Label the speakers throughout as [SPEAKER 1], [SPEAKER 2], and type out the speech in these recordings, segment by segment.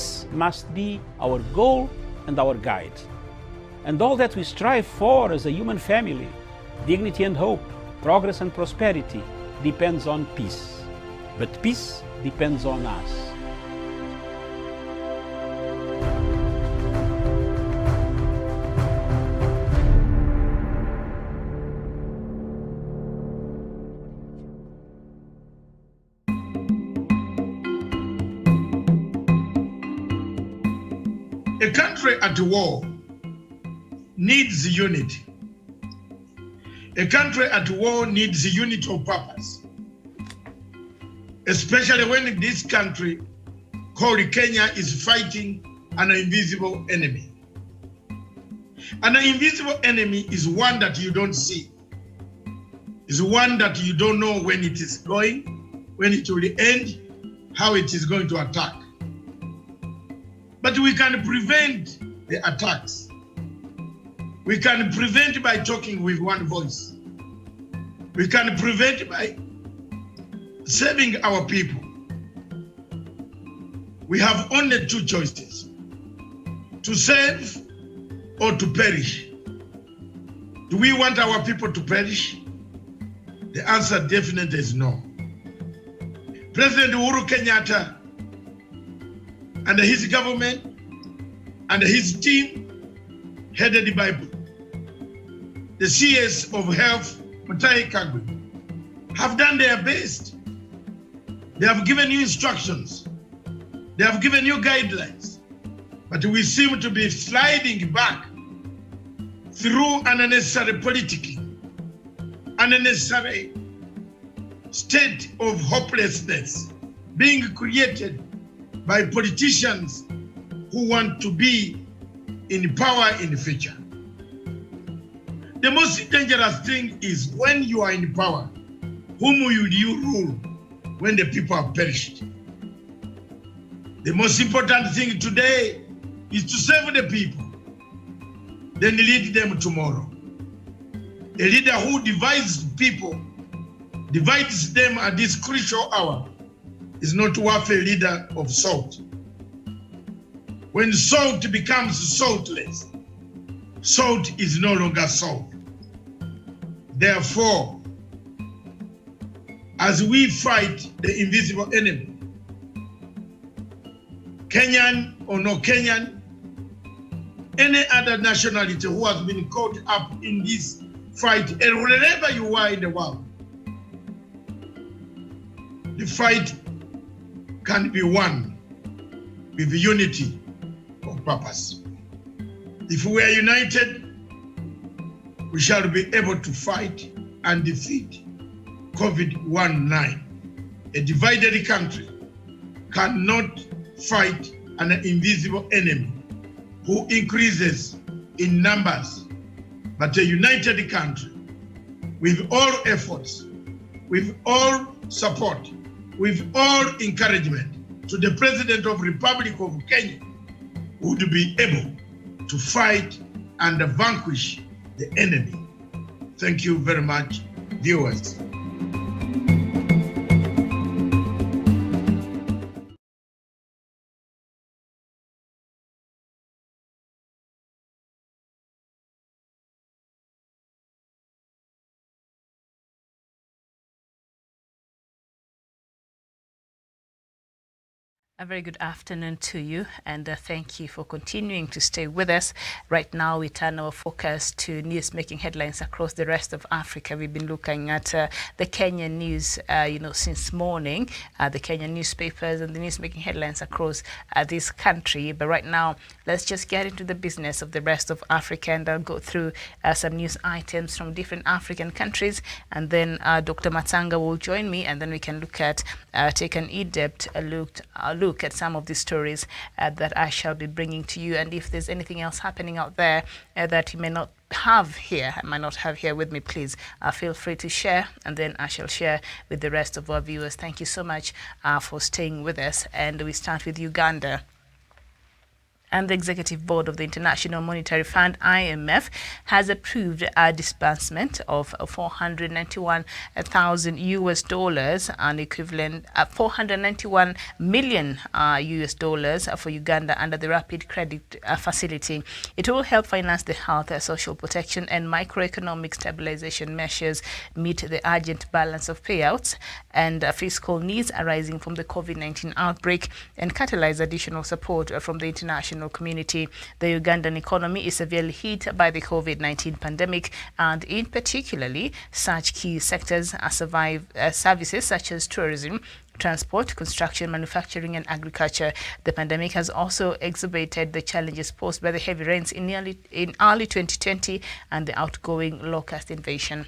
[SPEAKER 1] Peace must be our goal and our guide. And all that we strive for as a human family, dignity and hope, progress and prosperity, depends on peace. But peace depends on us.
[SPEAKER 2] A country at war needs unity. A country at war needs unity of purpose, especially when this country called Kenya is fighting an invisible enemy. An invisible enemy is one that you don't see. Is one that you don't know when it is going, when it will end, how it is going to attack. But we can prevent the attacks. We can prevent by talking with one voice. We can prevent by saving our people. We have only two choices: to save or to perish. Do we want our people to perish? The answer definitely is no. President Uhuru Kenyatta and his government and his team, headed by the CS of Health, Mutahi Kagwe, have done their best. They have given you instructions. They have given you guidelines. But we seem to be sliding back through unnecessary politicking, unnecessary state of hopelessness being created by politicians who want to be in power in the future. The most dangerous thing is when you are in power, whom will you rule when the people have perished? The most important thing today is to save the people, then lead them tomorrow. A leader who divides people, divides them at this crucial hour, is not worth a leader of salt. When salt becomes saltless, salt is no longer salt. Therefore, as we fight the invisible enemy, Kenyan or no Kenyan, any other nationality who has been caught up in this fight, and wherever you are in the world, the fight can be won with unity of purpose. If we are united, we shall be able to fight and defeat COVID-19. A divided country cannot fight an invisible enemy who increases in numbers, but a united country with all efforts, with all support, with all encouragement to the President of the Republic of Kenya, would be able to fight and vanquish the enemy. Thank you very much, viewers.
[SPEAKER 3] A very good afternoon to you, and thank you for continuing to stay with us. Right now, we turn our focus to news making headlines across the rest of Africa. We've been looking at the Kenyan news, since morning, the Kenyan newspapers and the news making headlines across this country. But right now, let's just get into the business of the rest of Africa, and I'll go through some news items from different African countries, and then Dr. Matanga will join me, and then we can look at take an in-depth look at some of the stories that I shall be bringing to you. And if there's anything else happening out there that you may not have here, I might not have here with me, please feel free to share, and then I shall share with the rest of our viewers. Thank you so much for staying with us. And we start with Uganda. And the Executive Board of the International Monetary Fund, IMF, has approved a disbursement of $491,000, an equivalent $491 million US for Uganda under the Rapid Credit Facility. It will help finance the health, social protection, and microeconomic stabilization measures, meet the urgent balance of payouts and fiscal needs arising from the COVID-19 outbreak, and catalyze additional support from the international community. The Ugandan economy is severely hit by the COVID-19 pandemic, and in particularly such key sectors as services such as tourism, transport, construction, manufacturing, and agriculture. The pandemic has also exacerbated the challenges posed by the heavy rains in early 2020 and the outgoing locust invasion.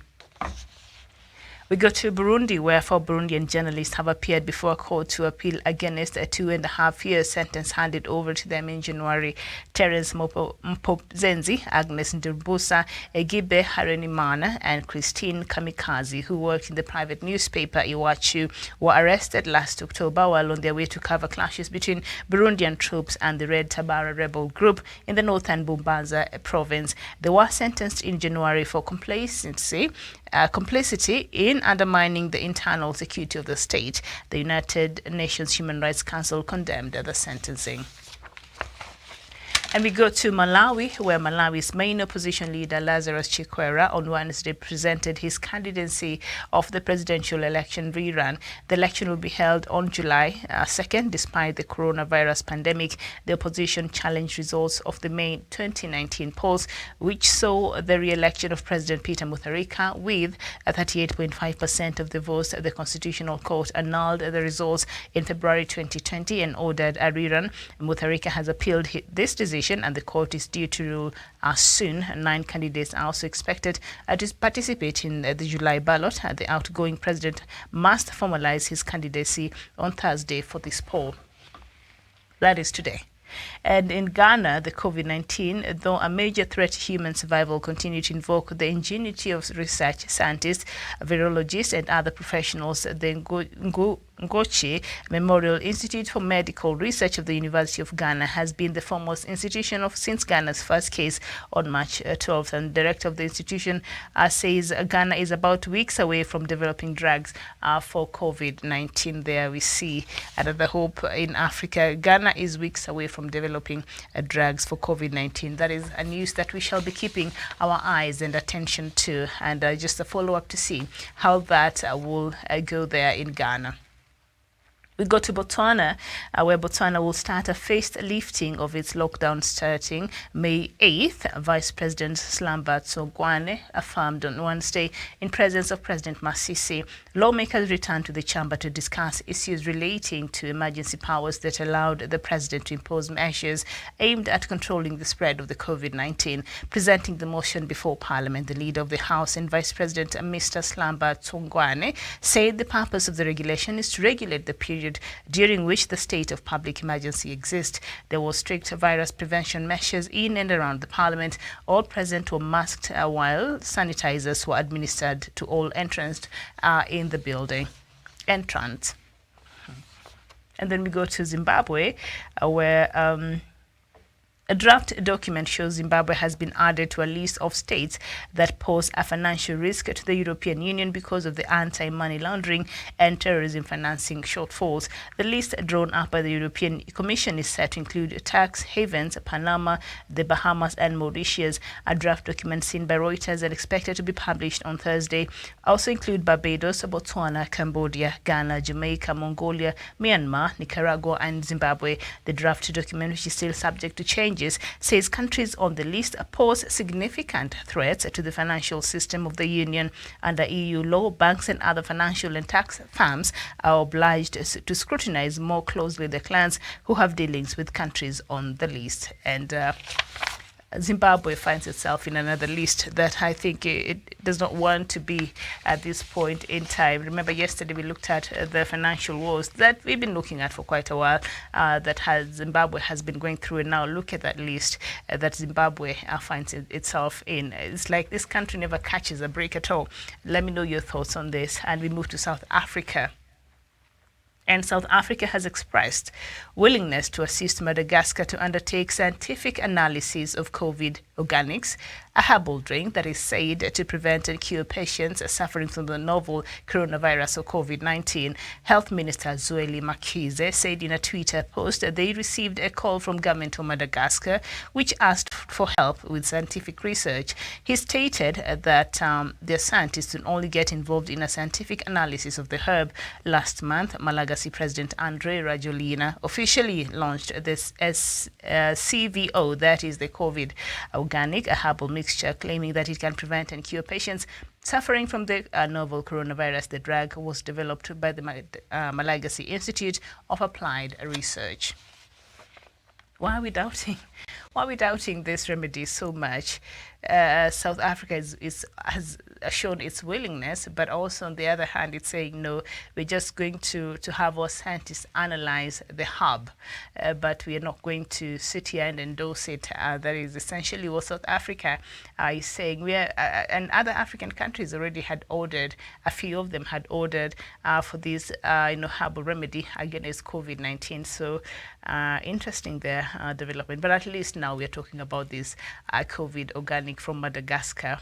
[SPEAKER 3] We go to Burundi, where 4 Burundian journalists have appeared before a court to appeal against a 2.5-year sentence handed over to them in January. Terence Mpopzenzi, Agnes Ndurbusa, Egibe Harenimana, and Christine Kamikaze, who worked in the private newspaper Iwachu, were arrested last October while on their way to cover clashes between Burundian troops and the Red Tabara rebel group in the northern Bubanza province. They were sentenced in January for complicity in undermining the internal security of the state. The United Nations Human Rights Council condemned the sentencing. And we go to Malawi, where Malawi's main opposition leader, Lazarus Chakwera, on Wednesday presented his candidacy of the presidential election rerun. The election will be held on July 2nd. Despite the coronavirus pandemic, the opposition challenged results of the May 2019 polls, which saw the re-election of President Peter Mutharika with 38.5% of the votes. The Constitutional Court annulled the results in February 2020 and ordered a rerun. Mutharika has appealed this decision, and the court is due to rule soon. 9 candidates are also expected to participate in the July ballot. The outgoing president must formalize his candidacy on Thursday for this poll. That is today. And in Ghana, the COVID-19, though a major threat to human survival, continued to invoke the ingenuity of research scientists, virologists, and other professionals. The Ngochi Memorial Institute for Medical Research of the University of Ghana has been the foremost institution since Ghana's first case on March 12th. And the director of the institution says Ghana is about weeks away from developing drugs for COVID-19. There we see another hope in Africa. Ghana is weeks away from developing drugs for COVID-19. That is a news that we shall be keeping our eyes and attention to, and just a follow-up to see how that will go there in Ghana. We go to Botswana, where Botswana will start a phased lifting of its lockdown starting May 8th. Vice President Slamba Tsogwane affirmed on Wednesday in presence of President Masisi. Lawmakers returned to the chamber to discuss issues relating to emergency powers that allowed the president to impose measures aimed at controlling the spread of the COVID-19. Presenting the motion before Parliament, the leader of the House and Vice President Mr. Slamba Tsogwane said the purpose of the regulation is to regulate the period during which the state of public emergency exists. There were strict virus prevention measures in and around the Parliament. All present were masked while sanitizers were administered to all entrants in the building. And then we go to Zimbabwe, where a draft document shows Zimbabwe has been added to a list of states that pose a financial risk to the European Union because of the anti-money laundering and terrorism financing shortfalls. The list drawn up by the European Commission is set to include tax havens, Panama, the Bahamas, and Mauritius. A draft document seen by Reuters and expected to be published on Thursday also include Barbados, Botswana, Cambodia, Ghana, Jamaica, Mongolia, Myanmar, Nicaragua, and Zimbabwe. The draft document, which is still subject to changes, says countries on the list pose significant threats to the financial system of the Union. Under EU law, banks and other financial and tax firms are obliged to scrutinize more closely the clients who have dealings with countries on the list. And Zimbabwe finds itself in another list that I think it does not want to be at this point in time. Remember, yesterday we looked at the financial woes that we've been looking at for quite a while, Zimbabwe has been going through, and now look at that list that Zimbabwe finds itself in. It's like this country never catches a break at all. Let me know your thoughts on this. And we move to South Africa, And South Africa has expressed willingness to assist Madagascar to undertake scientific analysis of COVID organics, a herbal drink that is said to prevent and cure patients suffering from the novel coronavirus or COVID-19. Health Minister Zweli Mkhize said in a Twitter post that they received a call from government of Madagascar which asked for help with scientific research. He stated that their scientists will only get involved in a scientific analysis of the herb. Last month, Malawi President Andre Rajoelina officially launched this CVO, that is the COVID organic, a herbal mixture, claiming that it can prevent and cure patients suffering from the novel coronavirus. The drug was developed by the Malawi Institute of Applied Research. Why are we doubting? Why are we doubting this remedy so much? South Africa has shown its willingness, but also on the other hand, it's saying no, we're just going to have our scientists analyze the herb, but we are not going to sit here and endorse it. That is essentially what South Africa is saying. And other African countries already had ordered, a few of them had ordered for this herbal remedy against COVID-19. So interesting their development. But at least now we are talking about this COVID organic from Madagascar.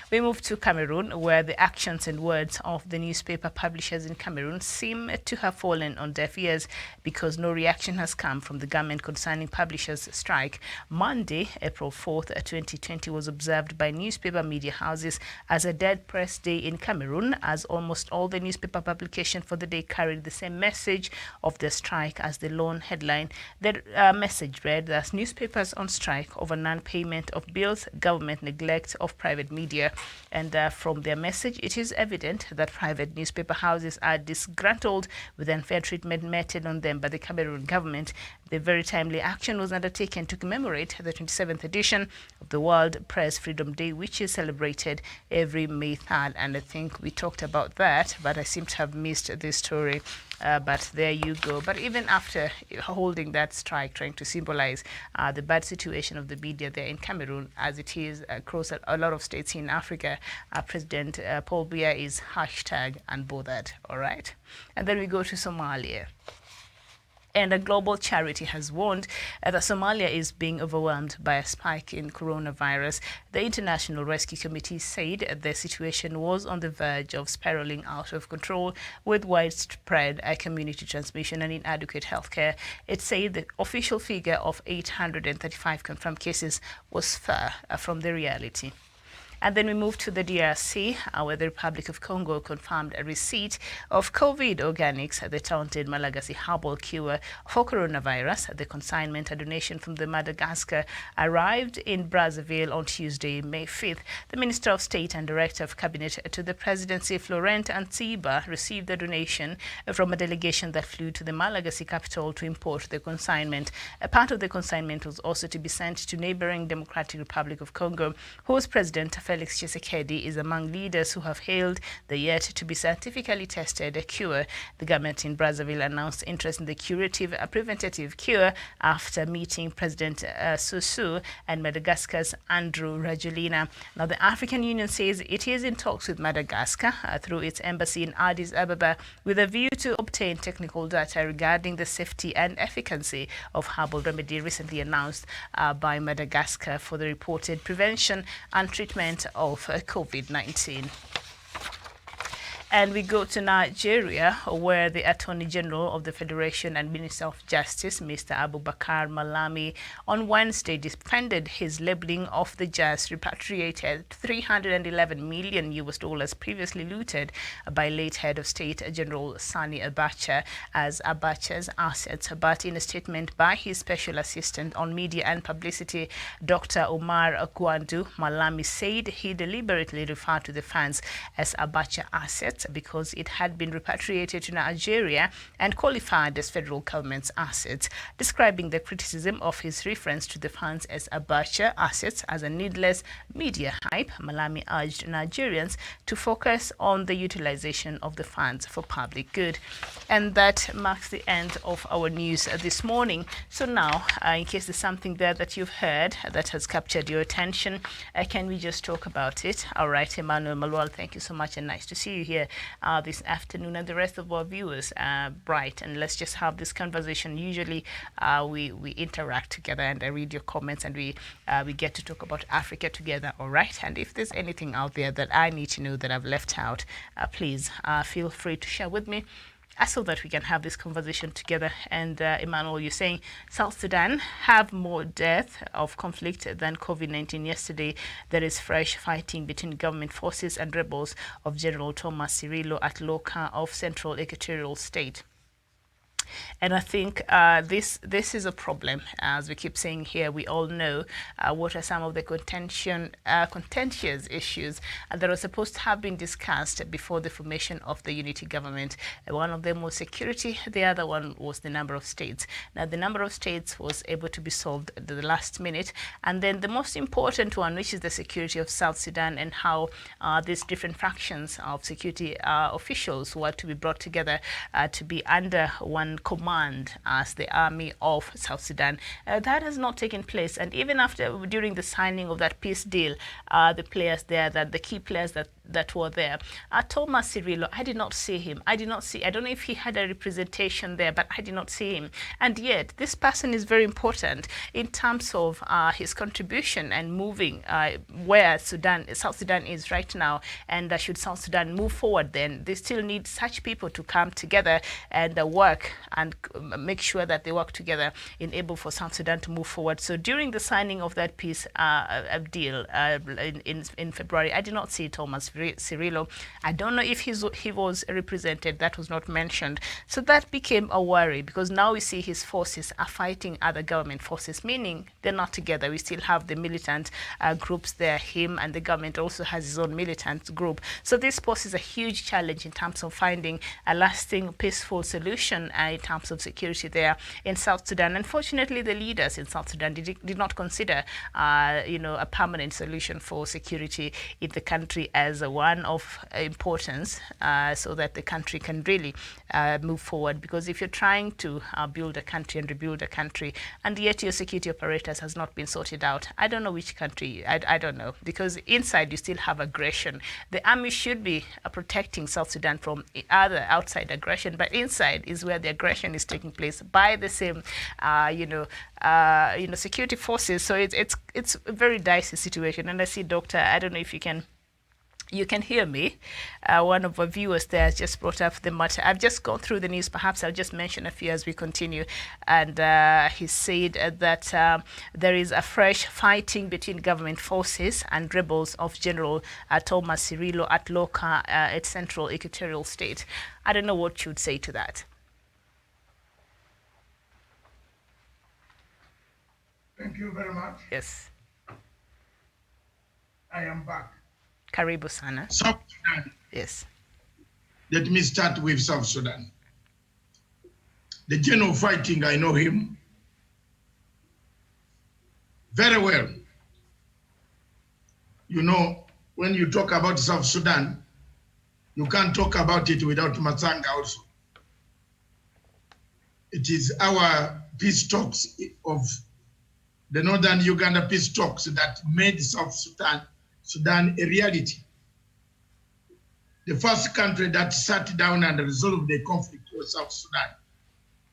[SPEAKER 3] We move to Cameroon, where the actions and words of the newspaper publishers in Cameroon seem to have fallen on deaf ears because no reaction has come from the government concerning publishers' strike. Monday, April 4th, 2020 was observed by newspaper media houses as a dead press day in Cameroon, as almost all the newspaper publications for the day carried the same message of the strike as the lone headline. The message read that newspapers on strike over non-payment of bills, government neglect of private media. And from their message, it is evident that private newspaper houses are disgruntled with unfair treatment meted on them by the Cameroon government. The very timely action was undertaken to commemorate the 27th edition of the World Press Freedom Day, which is celebrated every May 3rd. And I think we talked about that, but I seem to have missed this story. But there you go. But even after holding that strike, trying to symbolize the bad situation of the media there in Cameroon, as it is across a lot of states in Africa, President Paul Biya is #unbothered. All right. And then we go to Somalia. And a global charity has warned that Somalia is being overwhelmed by a spike in coronavirus. The International Rescue Committee said the situation was on the verge of spiraling out of control with widespread community transmission and inadequate healthcare. It said the official figure of 835 confirmed cases was far from the reality. And then we move to the DRC, where the Republic of Congo confirmed a receipt of COVID organics, the talented Malagasy herbal cure for coronavirus. The consignment, a donation from the Madagascar, arrived in Brazzaville on Tuesday, May 5th. The Minister of State and Director of Cabinet to the Presidency, Florent Antsiba, received the donation from a delegation that flew to the Malagasy capital to import the consignment. A part of the consignment was also to be sent to neighboring Democratic Republic of Congo, whose President Felix Tshisekedi is among leaders who have hailed the yet-to-be scientifically tested cure. The government in Brazzaville announced interest in the curative preventative cure after meeting President Susu and Madagascar's Andrew Rajoelina. Now, the African Union says it is in talks with Madagascar through its embassy in Addis Ababa with a view to obtain technical data regarding the safety and efficacy of herbal remedy recently announced by Madagascar for the reported prevention and treatment of COVID-19. And we go to Nigeria, where the Attorney General of the Federation and Minister of Justice, Mr. Abubakar Malami, on Wednesday defended his labeling of the just repatriated $311 million previously looted by late head of state General Sani Abacha as Abacha's assets. But in a statement by his special assistant on media and publicity, Dr. Omar Gwandu, Malami said he deliberately referred to the funds as Abacha assets because it had been repatriated to Nigeria and qualified as federal government's assets. Describing the criticism of his reference to the funds as Abacha assets as a needless media hype, Malami urged Nigerians to focus on the utilization of the funds for public good. And that marks the end of our news this morning. So now, in case there's something there that you've heard that has captured your attention, can we just talk about it? All right, Emmanuel Malwal, thank you so much and nice to see you here here this afternoon, and the rest of our viewers, Bright. And let's just have this conversation. Usually we interact together, and I read your comments, and we get to talk about Africa together, all right? And if there's anything out there that I need to know that I've left out, please feel free to share with me, so that we can have this conversation together. And Emmanuel, you're saying South Sudan have more death of conflict than COVID-19. Yesterday, there is fresh fighting between government forces and rebels of General Thomas Cirillo at Loka of Central Equatorial State. And I think this is a problem. As we keep saying here, we all know what are some of the contentious issues that are supposed to have been discussed before the formation of the unity government. One of them was security. The other one was the number of states. Now, the number of states was able to be solved at the last minute. And then the most important one, which is the security of South Sudan, and how these different factions of security officials were to be brought together to be under one command as the army of South Sudan. That has not taken place, and even during the signing of that peace deal, the players there, the key players that were there, Thomas Cirillo, I did not see him. I don't know if he had a representation there, but I did not see him. And yet this person is very important in terms of his contribution and moving where South Sudan is right now. And should South Sudan move forward, then they still need such people to come together and work and make sure that they work together enable for South Sudan to move forward. So during the signing of that peace deal in February, I did not see Thomas Cirillo. I don't know if he was represented. That was not mentioned. So that became a worry, because now we see his forces are fighting other government forces, meaning they're not together. We still have the militant groups there. Him and the government also has his own militant group. So this poses a huge challenge in terms of finding a lasting, peaceful solution in terms of security there in South Sudan. Unfortunately, the leaders in South Sudan did not consider, a permanent solution for security in the country as one of importance, so that the country can really move forward. Because if you're trying to build a country and rebuild a country, and yet your security apparatus has not been sorted out, I don't know which country. I don't know, because inside you still have aggression. The army should be protecting South Sudan from other outside aggression, but inside is where the aggression is taking place by the same, security forces. So it's a very dicey situation. And I see, Doctor, I don't know if you can hear me. One of our viewers there has just brought up the matter. I've just gone through the news. Perhaps I'll just mention a few as we continue. And he said that there is a fresh fighting between government forces and rebels of General Thomas Cirillo at Loka at Central Equatorial State. I don't know what you'd say to that.
[SPEAKER 2] Thank you very much.
[SPEAKER 3] Yes.
[SPEAKER 2] I am back.
[SPEAKER 3] Karibu sana.
[SPEAKER 2] South Sudan.
[SPEAKER 3] Yes.
[SPEAKER 2] Let me start with South Sudan. The general fighting, I know him very well. You know, when you talk about South Sudan, you can't talk about it without Matsanga also. It is our peace talks of the Northern Uganda peace talks that made South Sudan a reality. The first country that sat down and resolved the conflict was South Sudan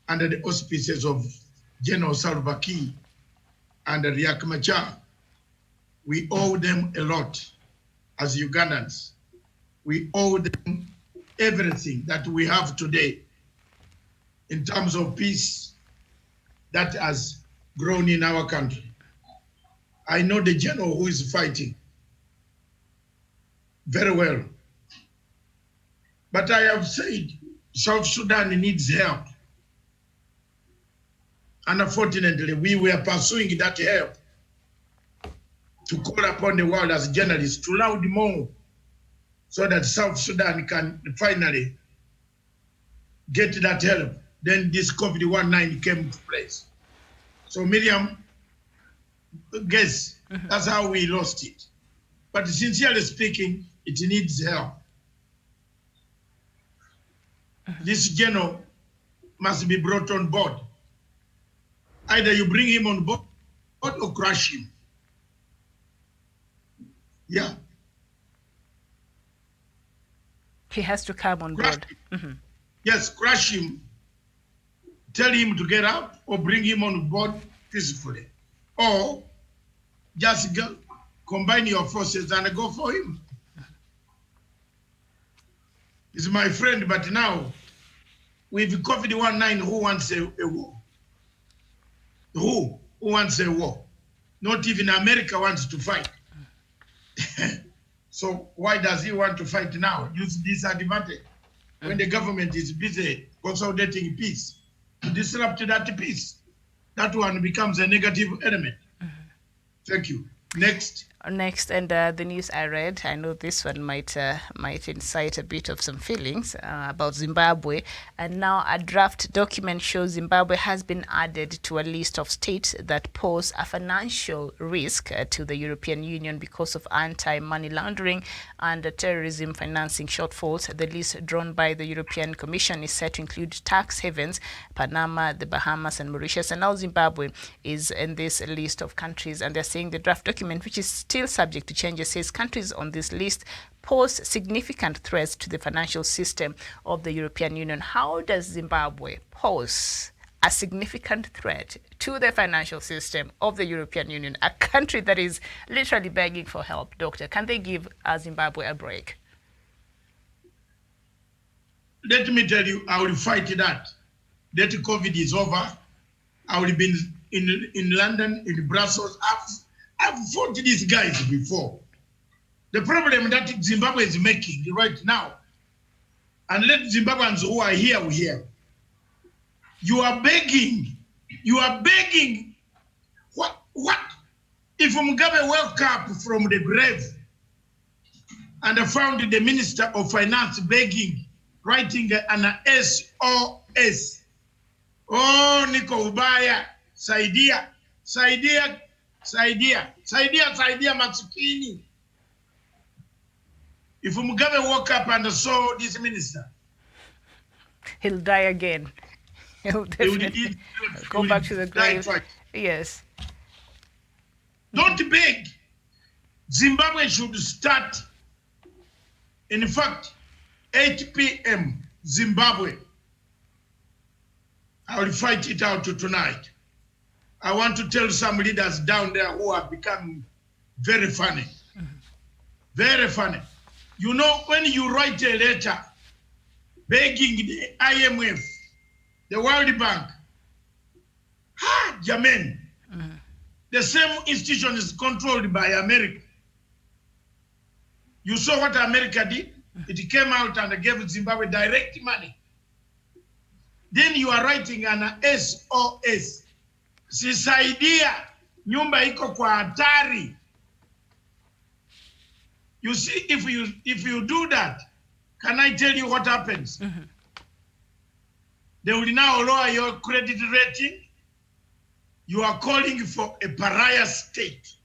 [SPEAKER 2] under the auspices of General Salva Kiir and Riek Machar. We owe them a lot as Ugandans. We owe them everything that we have today in terms of peace that has grown in our country. I know the general who is fighting very well. But I have said South Sudan needs help. And unfortunately, we were pursuing that help to call upon the world as journalists to loud more so that South Sudan can finally get that help. Then this COVID-19 came to place. So Miriam, guess that's how we lost it. But sincerely speaking, it needs help. This general must be brought on board. Either you bring him on board or crush him. Yeah.
[SPEAKER 3] He has to come on board.
[SPEAKER 2] Yes, crush him, tell him to get out, or bring him on board peacefully. Or just go, combine your forces and go for him. He's my friend, but now, with COVID-19, who wants a war? Who wants a war? Not even America wants to fight. So why does he want to fight now? Use disadvantage when the government is busy consolidating peace, to disrupt that peace. That one becomes a negative element. Thank you. Next.
[SPEAKER 3] Next, and the news I read, I know this one might incite a bit of some feelings about Zimbabwe. And now a draft document shows Zimbabwe has been added to a list of states that pose a financial risk to the European Union because of anti-money laundering and terrorism financing shortfalls. The list drawn by the European Commission is set to include tax havens, Panama, the Bahamas, and Mauritius. And now Zimbabwe is in this list of countries, and they're saying the draft document, which is still subject to changes, says countries on this list pose significant threats to the financial system of the European Union. How does Zimbabwe pose a significant threat to the financial system of the European Union, a country that is literally begging for help? Doctor, can they give Zimbabwe a break?
[SPEAKER 2] Let me tell you, I will fight that. That COVID is over. I will be in London, in Brussels. I've fought these guys before. The problem that Zimbabwe is making right now, and let Zimbabweans who are here, we hear. You are begging. What? If Mugabe woke up from the grave and found the Minister of Finance begging, writing an SOS. Oh, Niko Ubaya, Saidia maskini. If Mugabe woke up and saw this minister,
[SPEAKER 3] he'll die again. He'll definitely go back to the grave. Yes.
[SPEAKER 2] Don't beg. Zimbabwe should start, in fact, 8 p.m. Zimbabwe. I will fight it out tonight. I want to tell some leaders down there who have become very funny. Very funny. You know, when you write a letter begging the IMF, the World Bank, Jamen, the same institution is controlled by America. You saw what America did? It came out and gave Zimbabwe direct money. Then you are writing an SOS. Sisaidia, nyumba iko kwa hatari. You see, if you do that, can I tell you what happens? They will now lower your credit rating. You are calling for a pariah state.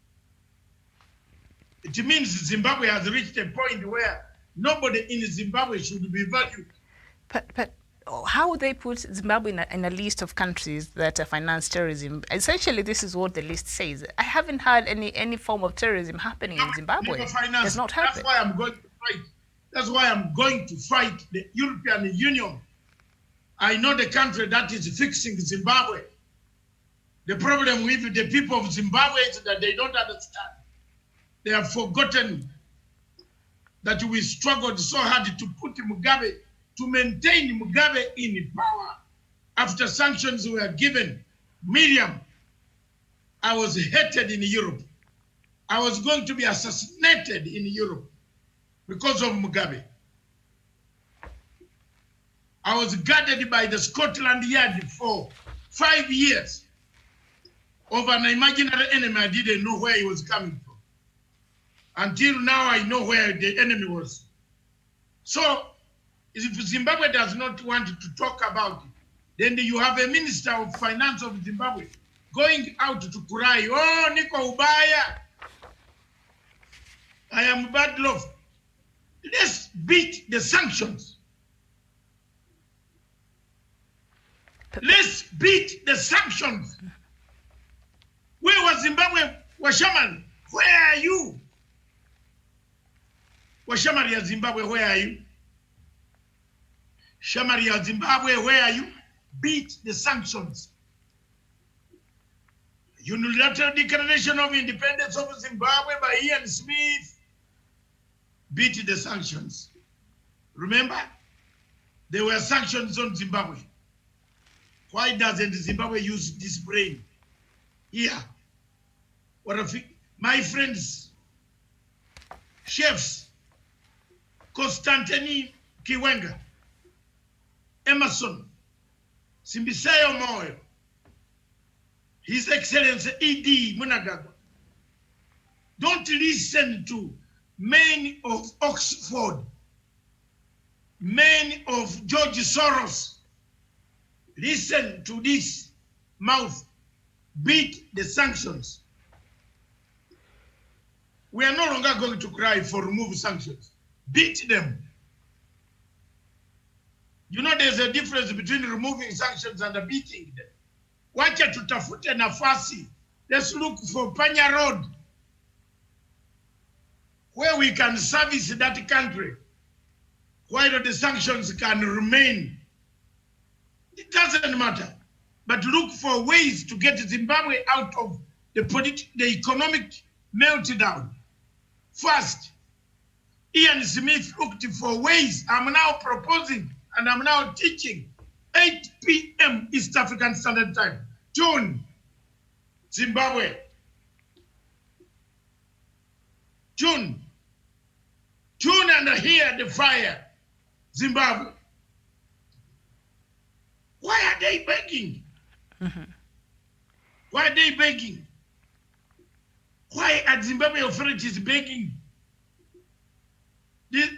[SPEAKER 2] It means Zimbabwe has reached a point where nobody in Zimbabwe should be valued.
[SPEAKER 3] But how would they put Zimbabwe in a list of countries that finance terrorism? Essentially, this is what the list says. I haven't heard any form of terrorism happening in Zimbabwe. It's not happening.
[SPEAKER 2] That's why I'm going to fight. That's why I'm going to fight the European Union. I know the country that is fixing Zimbabwe. The problem with the people of Zimbabwe is that they don't understand. They have forgotten that we struggled so hard to put Mugabe, to maintain Mugabe in power after sanctions were given. Miriam, I was hated in Europe. I was going to be assassinated in Europe because of Mugabe. I was guarded by the Scotland Yard for 5 years over an imaginary enemy. I didn't know where he was coming from. Until now, I know where the enemy was. So, if Zimbabwe does not want to talk about it, then you have a Minister of Finance of Zimbabwe going out to cry, oh, Niko Ubaya, I am bad love. Let's beat the sanctions. Let's beat the sanctions. Where was Zimbabwe? Washaman, where are you? Washamari ya Zimbabwe, where are you? Shamaria, Zimbabwe, where are you? Beat the sanctions. Unilateral Declaration of Independence of Zimbabwe by Ian Smith. Beat the sanctions. Remember, there were sanctions on Zimbabwe. Why doesn't Zimbabwe use this brain? Here, what if my friends, chefs, Constantini Kiwenga, Emerson, Simbisayo Moyo, His Excellency E.D. Munangagwa. Don't listen to men of Oxford, men of George Soros. Listen to this mouth. Beat the sanctions. We are no longer going to cry for remove sanctions. Beat them. You know there's a difference between removing sanctions and beating them. Wacha tutafute nafasi. Let's look for Panya Road, where we can service that country, while the sanctions can remain. It doesn't matter. But look for ways to get Zimbabwe out of the economic meltdown. First, Ian Smith looked for ways. I'm now proposing and I'm now teaching 8 p.m. East African Standard Time. June, Zimbabwe. June and hear the fire, Zimbabwe. Why are they begging? Why are they begging? Why are Zimbabwe authorities begging?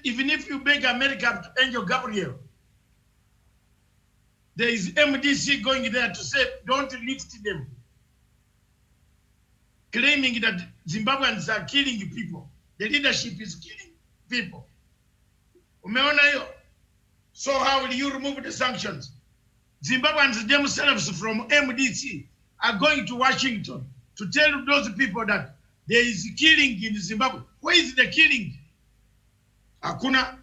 [SPEAKER 2] Even if you beg America to Angel Gabriel, there is MDC going there to say, don't lift them, claiming that Zimbabweans are killing people. The leadership is killing people. Umeona yo? So how will you remove the sanctions? Zimbabweans themselves from MDC are going to Washington to tell those people that there is killing in Zimbabwe. Where is the killing? Hakuna.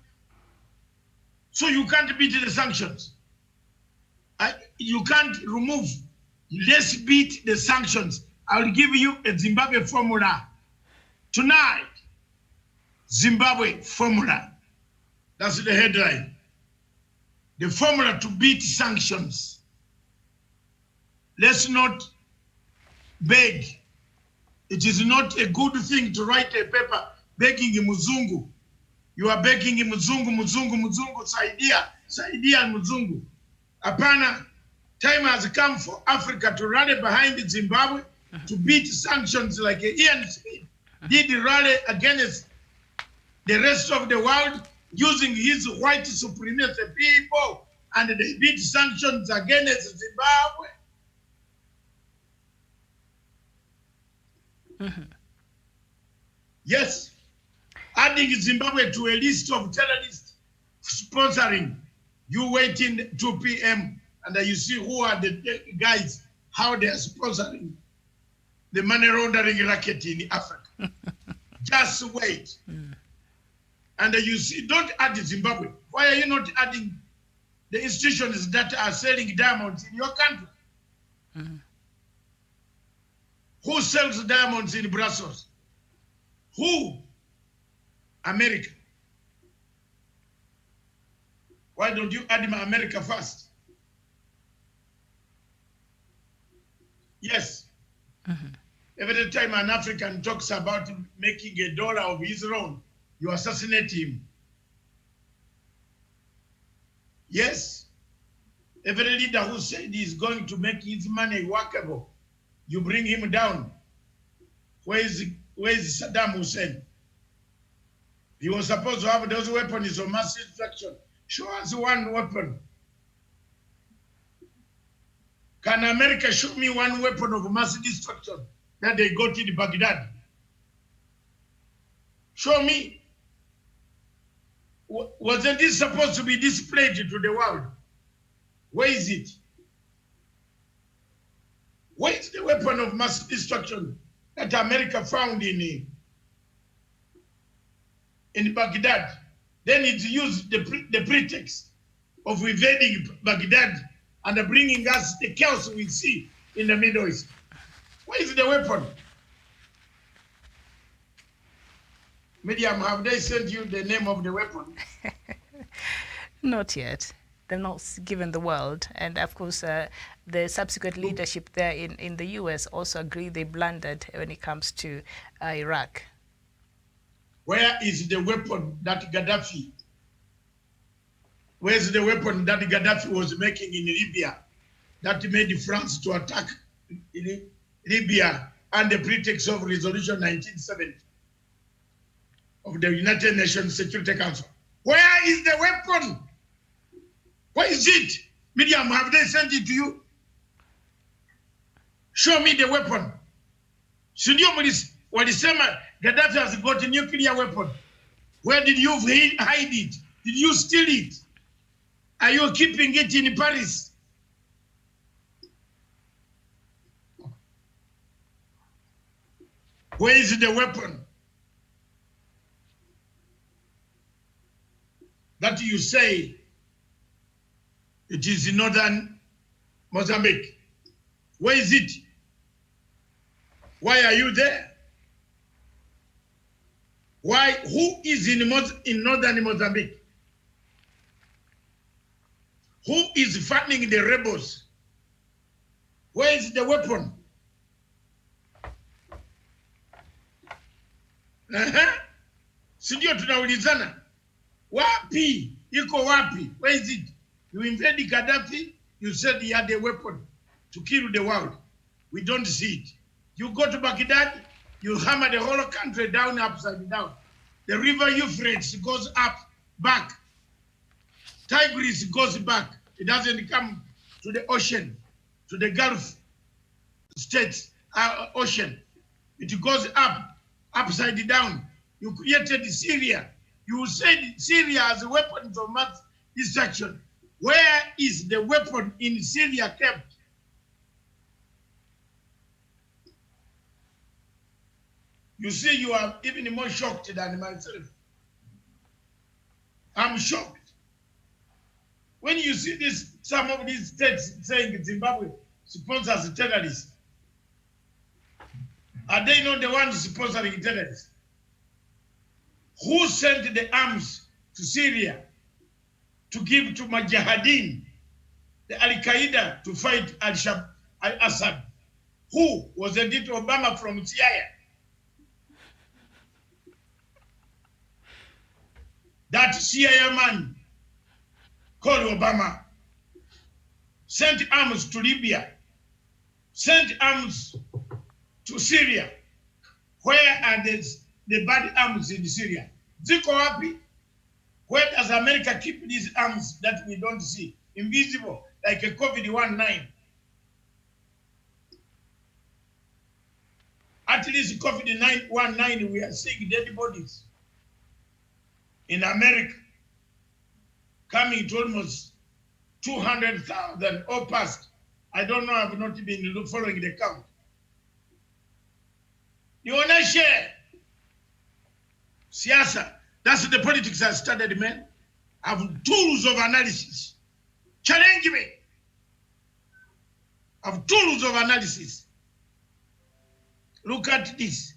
[SPEAKER 2] So you can't beat the sanctions. You can't remove. Let's beat the sanctions. I'll give you a Zimbabwe formula. Tonight, Zimbabwe formula. That's the headline. The formula to beat sanctions. Let's not beg. It is not a good thing to write a paper begging Muzungu. You are begging Muzungu, Saidia Muzungu. Apana, time has come for Africa to rally behind Zimbabwe to beat sanctions like Ian Smith did rally against the rest of the world using his white supremacy people, and they beat sanctions against Zimbabwe. Yes, adding Zimbabwe to a list of terrorists sponsoring. You wait in 2 p.m. and you see who are the guys, how they are sponsoring the money laundering racket in Africa. Just wait. And you see, don't add Zimbabwe. Why are you not adding the institutions that are selling diamonds in your country? Who sells diamonds in Brussels? Who? America. Why don't you add America first? Yes. Every time an African talks about making $1 of his own, you assassinate him. Yes. Every leader who said he's going to make his money workable, you bring him down. Where is Saddam Hussein? He was supposed to have those weapons of mass destruction. Show us one weapon. Can America show me one weapon of mass destruction that they got in Baghdad? Show me. Wasn't this supposed to be displayed to the world? Where is it? Where is the weapon of mass destruction that America found in Baghdad? Then it used the pretext of invading Baghdad and bringing us the chaos we see in the Middle East? Where is the weapon? Miriam, have they sent you the name of the weapon?
[SPEAKER 3] Not yet. They're not given the world. And of course, the subsequent leadership there in the US also agree they blundered when it comes to Iraq.
[SPEAKER 2] Where is the weapon that Gaddafi? Where's the weapon that Gaddafi was making in Libya that made France to attack Libya under pretext of Resolution 1970 of the United Nations Security Council? Where is the weapon? Where is it? Miriam, have they sent it to you? Show me the weapon. Walisema Gaddafi has got a nuclear weapon. Where did you hide it? Did you steal it? Are you keeping it in Paris? Where is the weapon that you say it is in northern Mozambique? Where is it? Why are you there? Why? Who is in northern Mozambique? Who is funding the rebels? Where is the weapon? Sindio tunaulizana. Wapi? Iko wapi? Where is it? You invaded Gaddafi, you said he had a weapon to kill the world. We don't see it. You go to Baghdad, you hammer the whole country down, upside down. The river Euphrates goes up, back. Tigris goes back. It doesn't come to the ocean, to the Gulf states, ocean. It goes up, upside down. You created Syria. You said Syria as a weapon of mass destruction. Where is the weapon in Syria kept? You see, you are even more shocked than myself. I'm shocked. When you see this, some of these states saying Zimbabwe sponsors terrorists, are they not the ones sponsoring terrorists? Who sent the arms to Syria to give to Mujahideen, the Al-Qaeda, to fight Al-Assad? Who was it? Obama from CIA? That CIA man called Obama sent arms to Libya, sent arms to Syria. Where are the bad arms in Syria? Ziko wapi? Where does America keep these arms that we don't see? Invisible, like a COVID-19. At least COVID-19, we are seeing dead bodies in America, coming to almost 200,000 or past. I don't know, I've not been following the count. You want to share? Siasa, that's the politics I studied, man. I have tools of analysis. Challenge me. I have tools of analysis. Look at this.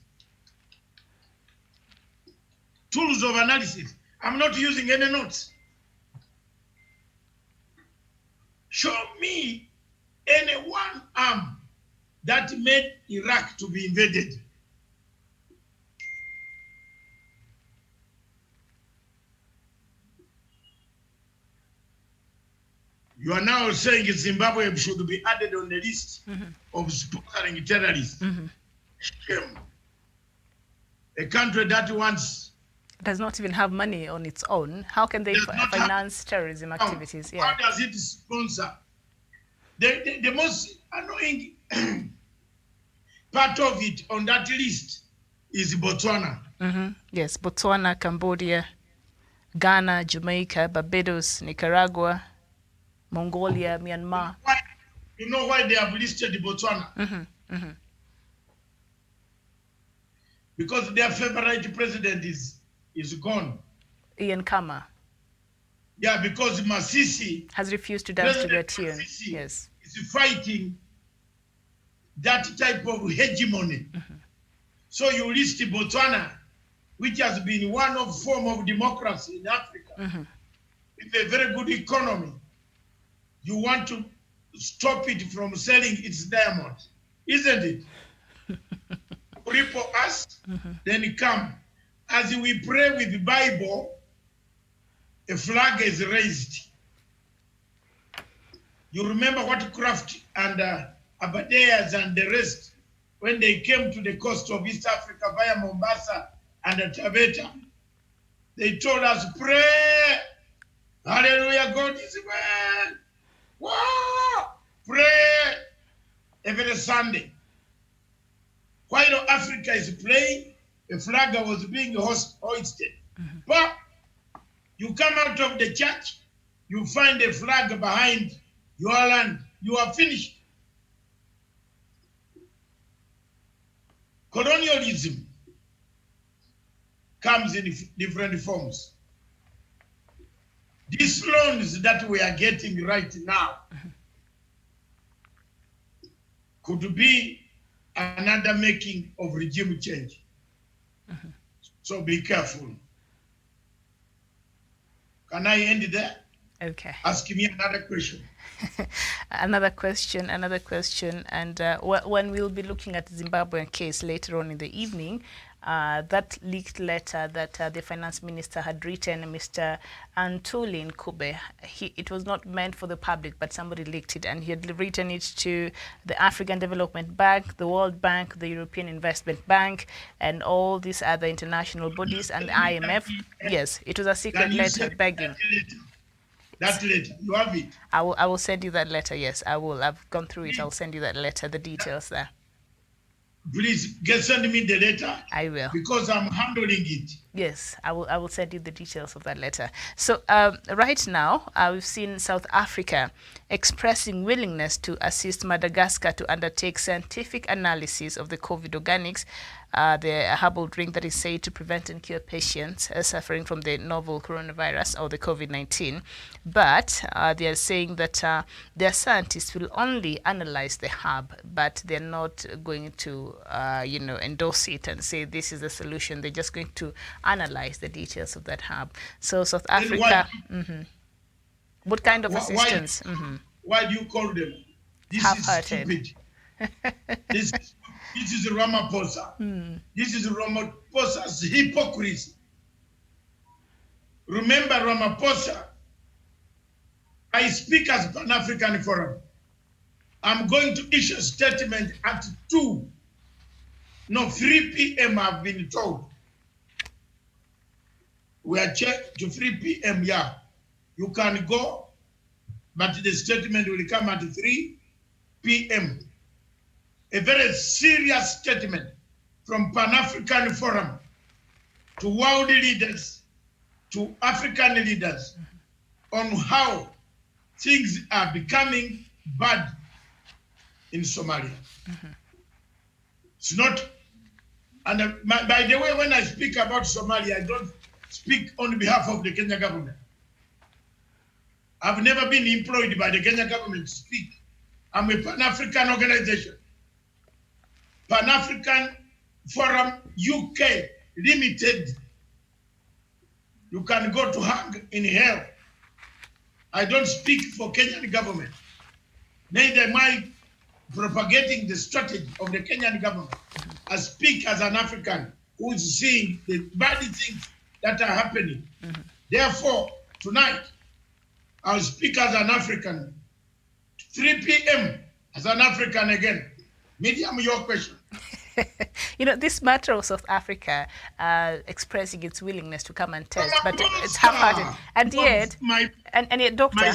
[SPEAKER 2] Tools of analysis. I'm not using any notes. Show me any one arm that made Iraq to be invaded. You are now saying Zimbabwe should be added on the list of sponsoring terrorists. Shame. A country that wants
[SPEAKER 3] does not even have money on its own. How can they finance terrorism activities?
[SPEAKER 2] How does it sponsor? The most annoying part of it on that list is Botswana.
[SPEAKER 3] Yes, Botswana, Cambodia, Ghana, Jamaica, Barbados, Nicaragua, Mongolia, Myanmar.
[SPEAKER 2] You know why they have listed Botswana? Because their favorite president is gone.
[SPEAKER 3] Ian Khama.
[SPEAKER 2] Yeah, because Masisi
[SPEAKER 3] has refused to dance to their
[SPEAKER 2] President
[SPEAKER 3] tune.
[SPEAKER 2] Masisi
[SPEAKER 3] Yes.
[SPEAKER 2] is fighting that type of hegemony. So you list Botswana, which has been one of form of democracy in Africa, with a very good economy. You want to stop it from selling its diamond, isn't it? Cripple us, then come. As we pray with the Bible, a flag is raised. You remember what Kraft and Abadeas and the rest, when they came to the coast of East Africa via Mombasa and Taveta, they told us, pray, hallelujah, God is well. Wow! Pray every Sunday. While Africa is praying, a flag was being hoisted. But you come out of the church, you find a flag behind your land. You are finished. Colonialism comes in different forms. These loans that we are getting right now could be another making of regime change. So be careful. Can I end there?
[SPEAKER 3] Okay.
[SPEAKER 2] Ask me another question.
[SPEAKER 3] Another question, and when we'll be looking at the Zimbabwean case later on in the evening, that leaked letter that the finance minister had written, Mr. Antolin Kube, it was not meant for the public, but somebody leaked it, and he had written it to the African Development Bank, the World Bank, the European Investment Bank, and all these other international bodies, and the IMF. Yes, it was a secret letter begging.
[SPEAKER 2] That letter, you have it?
[SPEAKER 3] I will send you that letter, yes, I will. I've gone through it. I'll send you that letter, the details there.
[SPEAKER 2] Please send me the letter.
[SPEAKER 3] I will.
[SPEAKER 2] Because I'm handling it.
[SPEAKER 3] Yes, I will send you the details of that letter. So right now, we've seen South Africa expressing willingness to assist Madagascar to undertake scientific analysis of the COVID organics, the herbal drink that is said to prevent and cure patients suffering from the novel coronavirus or the COVID-19. But they are saying that their scientists will only analyze the herb, but they're not going to, endorse it and say this is the solution. They're just going to analyze the details of that herb. So South Africa, what kind of assistance?
[SPEAKER 2] Why do you call them? This
[SPEAKER 3] half-hearted.
[SPEAKER 2] Is stupid. This is Ramaphosa. This is Ramaphosa's hypocrisy. Remember Ramaphosa, I speak as Pan-African Forum. I'm going to issue a statement at 3 p.m. I've been told. We are checked to 3 p.m. Yeah, you can go, but the statement will come at 3 p.m. A very serious statement from Pan-African Forum to world leaders, to African leaders, on how things are becoming bad in Somalia. It's not, and by the way, when I speak about Somalia, I don't speak on behalf of the Kenya government. I've never been employed by the Kenya government to speak. I'm a Pan-African organization. Pan-African Forum UK Limited. You can go to hang in hell. I don't speak for Kenyan government. Neither am I propagating the strategy of the Kenyan government. I speak as an African who is seeing the bad things that are happening. Therefore, tonight, I'll speak as an African. 3 p.m. as an African again. Medium, your question.
[SPEAKER 3] This matter of South Africa expressing its willingness to come and test, but it's half-hearted. And yet, Doctor,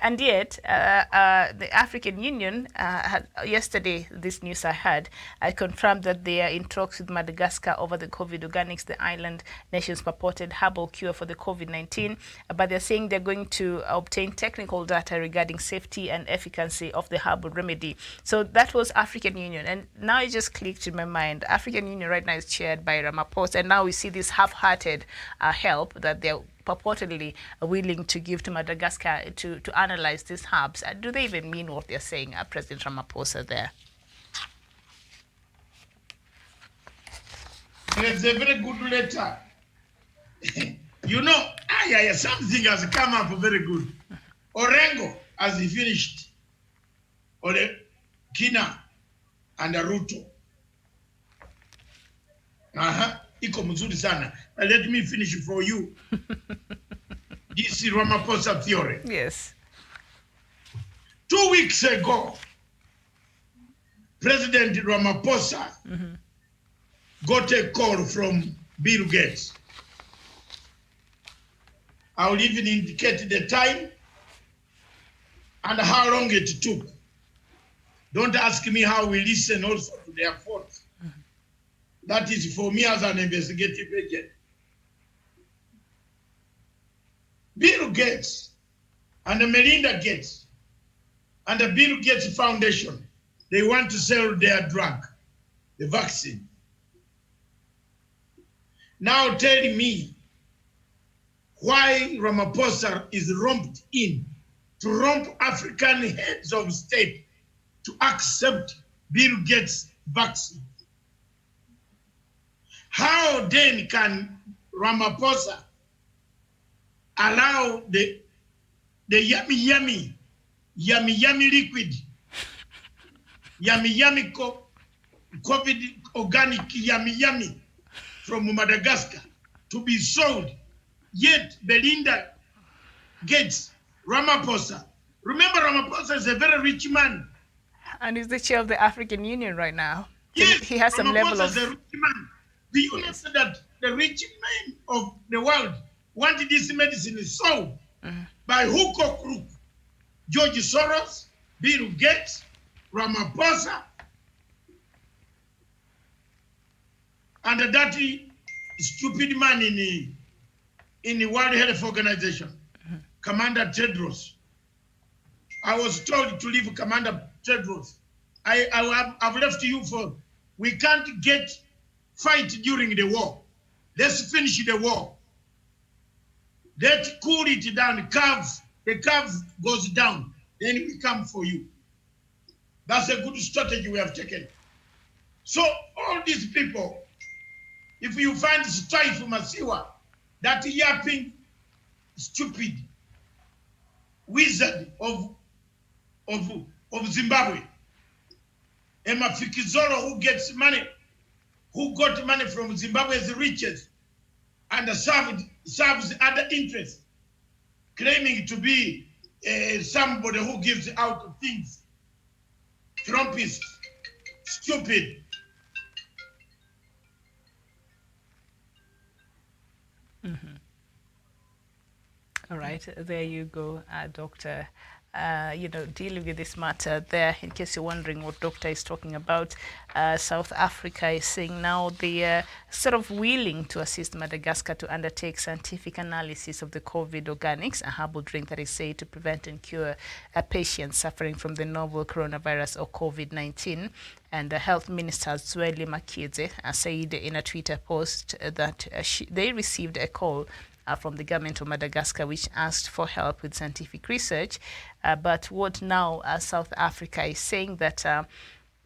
[SPEAKER 3] and yet, the African Union had, yesterday, this news I had, I confirmed that they are in talks with Madagascar over the COVID organics, the island nation's purported herbal cure for the COVID-19. But they're saying they're going to obtain technical data regarding safety and efficacy of the herbal remedy. So that was African Union. And now it just clicked in my mind. African Union right now is chaired by Ramaphosa. And now we see this half-hearted help that they're purportedly willing to give to Madagascar to analyze these herbs. Do they even mean what they're saying, President Ramaphosa there?
[SPEAKER 2] It's a very good letter. You know, something has come up very good. Orengo has finished. Kina and Ruto. Iko mzuri sana. Let me finish for you. This is Ramaphosa theory.
[SPEAKER 3] Yes.
[SPEAKER 2] 2 weeks ago, President Ramaphosa got a call from Bill Gates. I will even indicate the time and how long it took. Don't ask me how we listen also to their phones. That is for me as an investigative agent. Bill Gates and Melinda Gates and the Bill Gates Foundation, they want to sell their drug, the vaccine. Now tell me why Ramaphosa is romped in to romp African heads of state to accept Bill Gates' vaccine. How then can Ramaphosa allow the yummy liquid, yummy COVID organic yummy from Madagascar to be sold? Yet Belinda Gates, Ramaphosa, remember Ramaphosa is a very rich man.
[SPEAKER 3] And he's the chair of the African Union right now.
[SPEAKER 2] Yes,
[SPEAKER 3] he has some level of...
[SPEAKER 2] is a rich man. Do you know that the rich men of the world wanted this medicine sold by hook or crook? George Soros, Bill Gates, Ramaphosa, and the dirty, stupid man in the World Health Organization, Commander Tedros. I was told to leave Commander Tedros. I've left you for, we can't fight during the war. Let's finish the war. Let's cool it down, the curve goes down, then we come for you. That's a good strategy we have taken. So all these people, if you find strife Masiwa, that yapping, stupid wizard of Zimbabwe, Emma Fikizolo, who gets money, who got money from Zimbabwe's riches and serves other interests, claiming to be somebody who gives out things. Trumpist, stupid.
[SPEAKER 3] All right, there you go, Doctor. Dealing with this matter there, in case you're wondering what Doctor is talking about, South Africa is saying now they are sort of willing to assist Madagascar to undertake scientific analysis of the COVID organics, a herbal drink that is said to prevent and cure patients suffering from the novel coronavirus or COVID-19. And the Health Minister Zweli Makidze said in a Twitter post that they received a call from the government of Madagascar, which asked for help with scientific research. But what now South Africa is saying that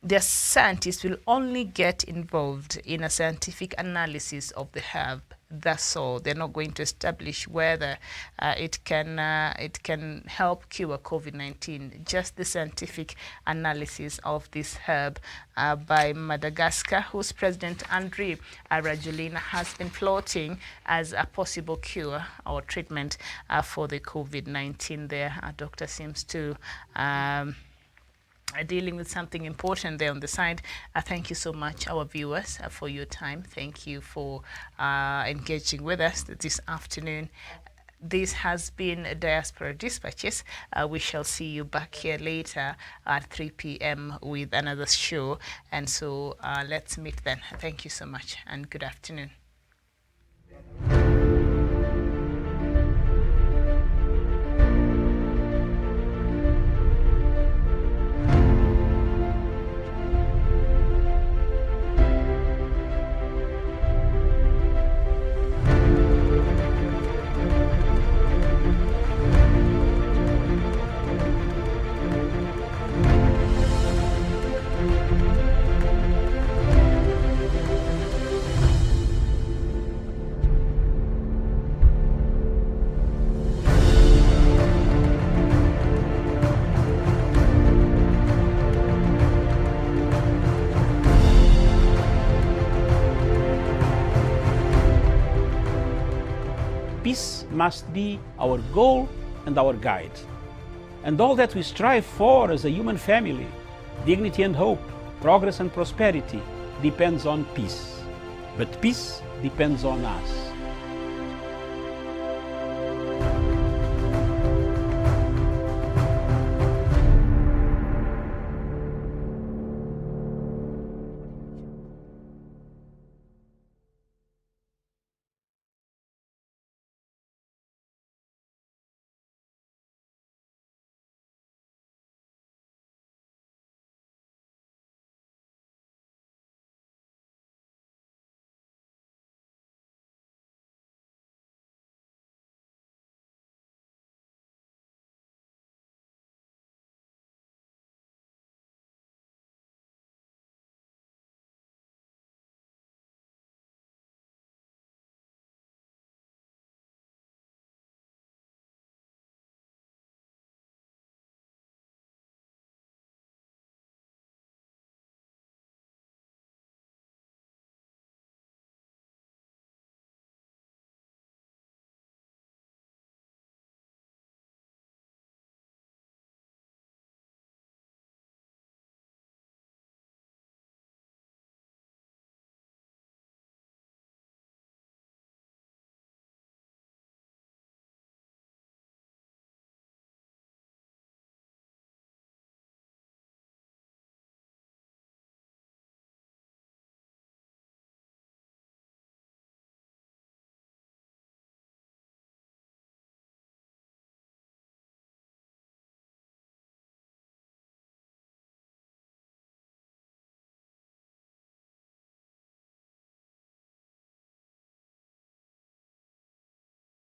[SPEAKER 3] their scientists will only get involved in a scientific analysis of the herb. That's all. They're not going to establish whether it can help cure COVID-19. Just the scientific analysis of this herb by Madagascar, whose President Andry Rajoelina has been floating as a possible cure or treatment for the COVID-19. There, our doctor seems to dealing with something important there on the side. Thank you so much, our viewers, for your time. Thank you for engaging with us this afternoon. This has been Diaspora Dispatches. We shall see you back here later at 3 p.m. with another show. And so let's meet then. Thank you so much and good afternoon.
[SPEAKER 1] peace must be our goal and our guide. And all that we strive for as a human family, dignity and hope, progress and prosperity, depends on peace. But peace depends on us.